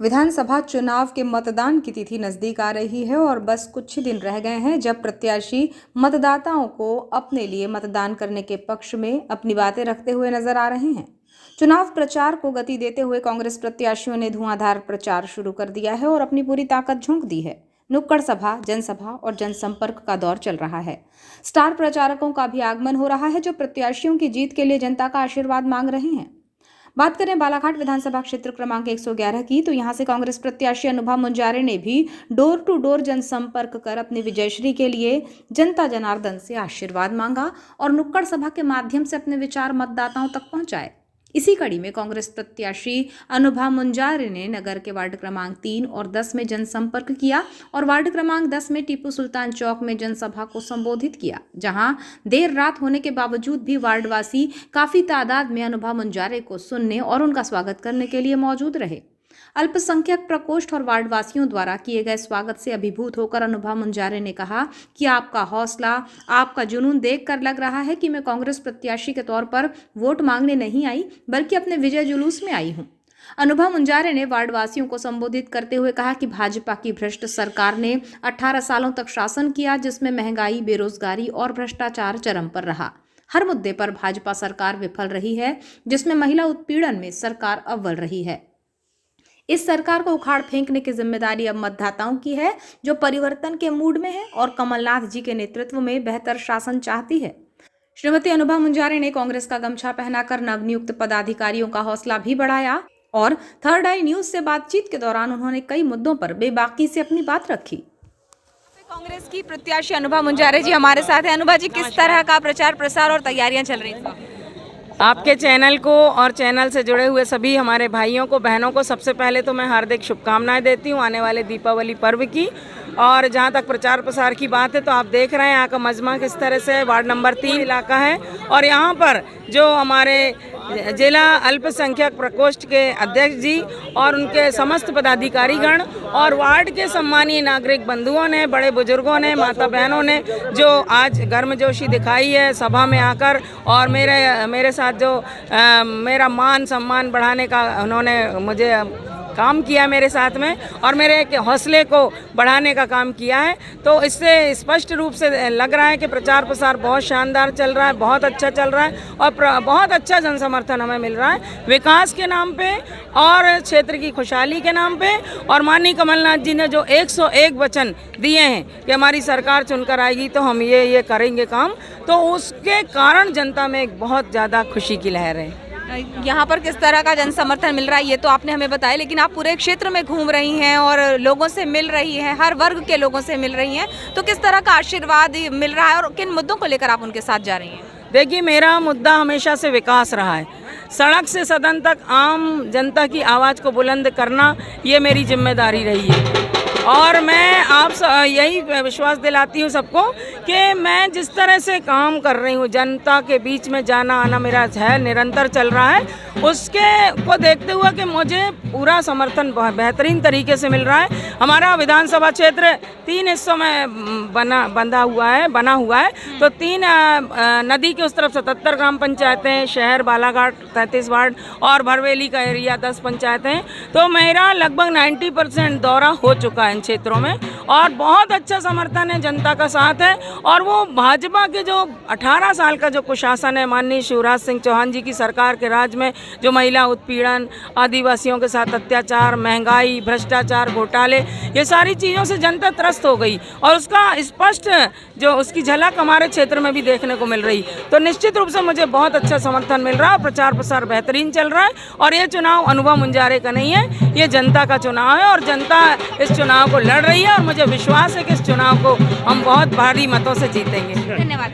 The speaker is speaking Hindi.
विधानसभा चुनाव के मतदान की तिथि नजदीक आ रही है और बस कुछ ही दिन रह गए हैं जब प्रत्याशी मतदाताओं को अपने लिए मतदान करने के पक्ष में अपनी बातें रखते हुए नजर आ रहे हैं। चुनाव प्रचार को गति देते हुए कांग्रेस प्रत्याशियों ने धुआंधार प्रचार शुरू कर दिया है और अपनी पूरी ताकत झोंक दी है। नुक्कड़ सभा, जनसभा और जनसंपर्क का दौर चल रहा है। स्टार प्रचारकों का भी आगमन हो रहा है जो प्रत्याशियों की जीत के लिए जनता का आशीर्वाद मांग रहे हैं। बात करें बालाघाट विधानसभा क्षेत्र क्रमांक 111 की, तो यहां से कांग्रेस प्रत्याशी अनुभा मुंजारे ने भी डोर टू डोर जनसंपर्क कर अपनी विजयश्री के लिए जनता जनार्दन से आशीर्वाद मांगा और नुक्कड़ सभा के माध्यम से अपने विचार मतदाताओं तक पहुंचाए। इसी कड़ी में कांग्रेस प्रत्याशी अनुभा मुंजारे ने नगर के वार्ड क्रमांक 3 और 10 में जनसंपर्क किया और वार्ड क्रमांक 10 में टीपू सुल्तान चौक में जनसभा को संबोधित किया, जहां देर रात होने के बावजूद भी वार्डवासी काफी तादाद में अनुभा मुंजारे को सुनने और उनका स्वागत करने के लिए मौजूद रहे। अल्पसंख्यक प्रकोष्ठ और वार्डवासियों द्वारा किए गए स्वागत से अभिभूत होकर अनुभा मुंजारे ने कहा कि आपका हौसला, आपका जुनून देखकर लग रहा है कि मैं कांग्रेस प्रत्याशी के तौर पर वोट मांगने नहीं आई, बल्कि अपने विजय जुलूस में आई हूं। अनुभा मुंजारे ने वार्डवासियों को संबोधित करते हुए कहा कि भाजपा की भ्रष्ट सरकार ने 18 सालों तक शासन किया, जिसमें महंगाई, बेरोजगारी और भ्रष्टाचार चरम पर रहा। हर मुद्दे पर भाजपा सरकार विफल रही है, जिसमें महिला उत्पीड़न में सरकार अव्वल रही है। इस सरकार को उखाड़ फेंकने की जिम्मेदारी अब मतदाताओं की है, जो परिवर्तन के मूड में है और कमलनाथ जी के नेतृत्व में बेहतर शासन चाहती है। श्रीमती अनुभा मुंजारे ने कांग्रेस का गमछा पहनाकर नवनियुक्त पदाधिकारियों का हौसला भी बढ़ाया और थर्ड आई न्यूज से बातचीत के दौरान उन्होंने कई मुद्दों पर बेबाकी से अपनी बात रखी। कांग्रेस की प्रत्याशी अनुभा मुंजारे जी हमारे साथ हैं। अनुभा जी, किस तरह का प्रचार प्रसार और तैयारियां चल रही हैं? आपके चैनल को और चैनल से जुड़े हुए सभी हमारे भाइयों को, बहनों को सबसे पहले तो मैं हार्दिक शुभकामनाएं देती हूं आने वाले दीपावली पर्व की। और जहां तक प्रचार प्रसार की बात है तो आप देख रहे हैं यहाँ का मजमा किस तरह से वार्ड नंबर 3 इलाका है और यहाँ पर जो हमारे जिला अल्पसंख्यक प्रकोष्ठ के अध्यक्ष जी और उनके समस्त पदाधिकारीगण और वार्ड के सम्मानीय नागरिक बंधुओं ने, बड़े बुजुर्गों ने, माता बहनों ने जो आज गर्मजोशी दिखाई है सभा में आकर और मेरे साथ जो मेरा मान सम्मान बढ़ाने का उन्होंने मुझे काम किया मेरे साथ में और मेरे हौसले को बढ़ाने का काम किया है, तो इससे स्पष्ट रूप से लग रहा है कि प्रचार प्रसार बहुत शानदार चल रहा है, बहुत अच्छा चल रहा है और बहुत अच्छा जन समर्थन हमें मिल रहा है विकास के नाम पे और क्षेत्र की खुशहाली के नाम पे। और माननीय कमलनाथ जी ने जो 101 वचन दिए हैं कि हमारी सरकार चुनकर आएगी तो हम ये करेंगे काम, तो उसके कारण जनता में एक बहुत ज़्यादा खुशी की लहर है। यहाँ पर किस तरह का जन समर्थन मिल रहा है ये तो आपने हमें बताया, लेकिन आप पूरे क्षेत्र में घूम रही हैं और लोगों से मिल रही हैं, हर वर्ग के लोगों से मिल रही हैं, तो किस तरह का आशीर्वाद मिल रहा है और किन मुद्दों को लेकर आप उनके साथ जा रही हैं? देखिए, मेरा मुद्दा हमेशा से विकास रहा है। सड़क से सदन तक आम जनता की आवाज़ को बुलंद करना ये मेरी जिम्मेदारी रही है और मैं आप यही विश्वास दिलाती हूँ सबको कि मैं जिस तरह से काम कर रही हूँ, जनता के बीच में जाना आना मेरा है निरंतर चल रहा है, उसके को देखते हुए कि मुझे पूरा समर्थन बेहतरीन तरीके से मिल रहा है। हमारा विधानसभा क्षेत्र 3 हिस्सों में बना हुआ है, तो 3 नदी के उस तरफ 77 ग्राम पंचायतें, शहर बालाघाट 33 वार्ड और भरवेली का एरिया 10 पंचायतें, तो मेरा लगभग 90% दौरा हो चुका है इन क्षेत्रों में और बहुत अच्छा समर्थन है, जनता का साथ है। और वो भाजपा के जो 18 साल का जो कुशासन है माननीय शिवराज सिंह चौहान जी की सरकार के राज में, जो महिला उत्पीड़न, आदिवासियों के साथ अत्याचार, महंगाई, भ्रष्टाचार, घोटाले, ये सारी चीज़ों से जनता त्रस्त हो गई और उसका स्पष्ट जो उसकी झलक हमारे क्षेत्र में भी देखने को मिल रही। तो निश्चित रूप से मुझे बहुत अच्छा समर्थन मिल रहा है, प्रचार प्रसार बेहतरीन चल रहा है और ये चुनाव अनुभा मुंजारे का नहीं है, ये जनता का चुनाव है और जनता इस चुनाव को लड़ रही है और मुझे विश्वास है कि इस चुनाव को हम बहुत भारी मतों से जीतेंगे। धन्यवाद।